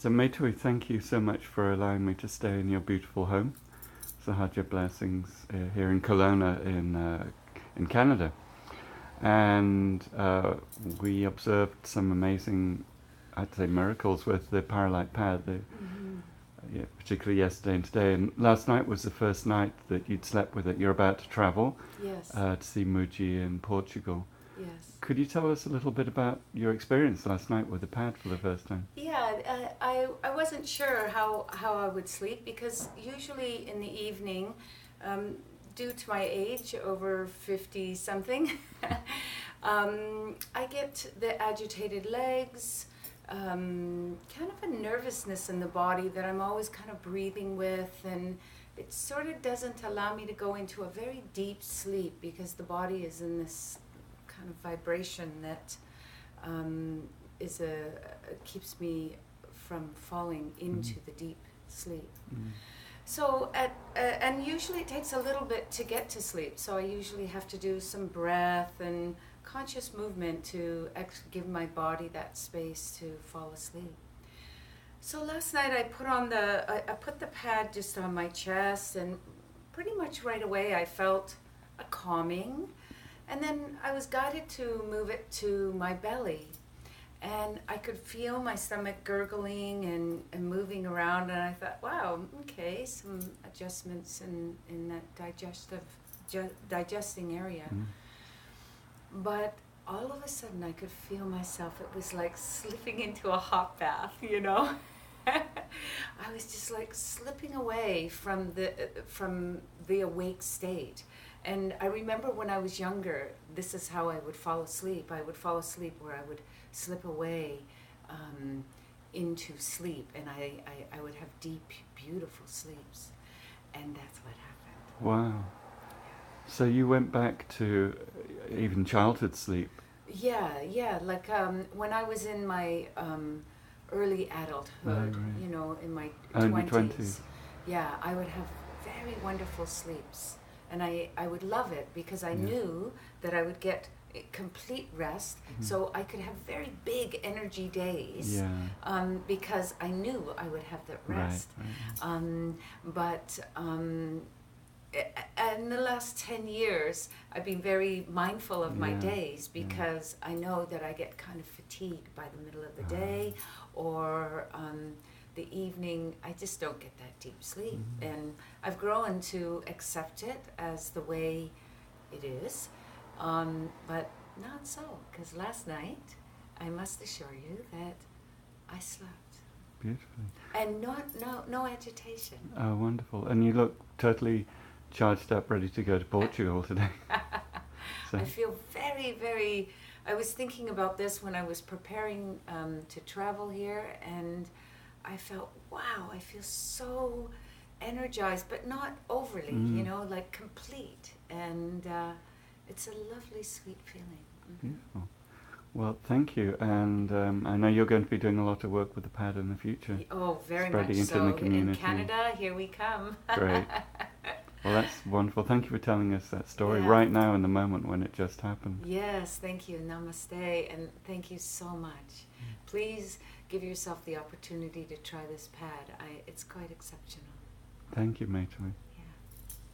So Maytawee, thank you so much for allowing me to stay in your beautiful home. So had your blessings here in Kelowna in Canada. And we observed some amazing, I'd say, miracles with the PyraLight Pad, particularly yesterday and today. And last night was the first night that you'd slept with it. You're about to travel to see Muji in Portugal. Yes. Could you tell us a little bit about your experience last night with the pad for the first time? Yeah, I wasn't sure how I would sleep because usually in the evening, due to my age, over 50 something, I get the agitated legs, kind of a nervousness in the body that I'm always kind of breathing with, and it sort of doesn't allow me to go into a very deep sleep because the body is in this kind of vibration that keeps me from falling into the deep sleep. So and usually it takes a little bit to get to sleep. So I usually have to do some breath and conscious movement to give my body that space to fall asleep. So last night I put the pad just on my chest, and pretty much right away I felt a calming. And then I was guided to move it to my belly. And I could feel my stomach gurgling and moving around. And I thought, wow, okay, some adjustments in that digesting area. But all of a sudden I could feel myself, it was like slipping into a hot bath, you know? I was just like slipping away from the awake state. And I remember when I was younger, this is how I would fall asleep. I would fall asleep where I would slip away into sleep, and I would have deep, beautiful sleeps. And that's what happened. Wow. So you went back to even childhood sleep? Yeah. Like when I was in my early adulthood, right. you know, in my Only 20s. Yeah, I would have very wonderful sleeps. And I would love it because I knew that I would get complete rest, so I could have very big energy days because I knew I would have that rest. Right. But in the last 10 years, I've been very mindful of my days because I know that I get kind of fatigued by the middle of the day or the evening. I just don't get that deep sleep. And I've grown to accept it as the way it is. But not so, because last night, I must assure you that I slept. Beautifully. And no agitation. Oh, wonderful. And you look totally charged up, ready to go to Portugal today. So. I feel very, very... I was thinking about this when I was preparing to travel here, and I felt, wow, I feel so energized, but not overly, you know, like complete. And it's a lovely, sweet feeling. Beautiful. Well, thank you. And I know you're going to be doing a lot of work with the pad in the future. Oh, very spreading much into so. the community. In Canada, here we come. Great. Well, that's wonderful. Thank you for telling us that story right now in the moment when it just happened. Yes, thank you. Namaste, and thank you so much. Please give yourself the opportunity to try this pad. It's quite exceptional. Thank you, Maytawee.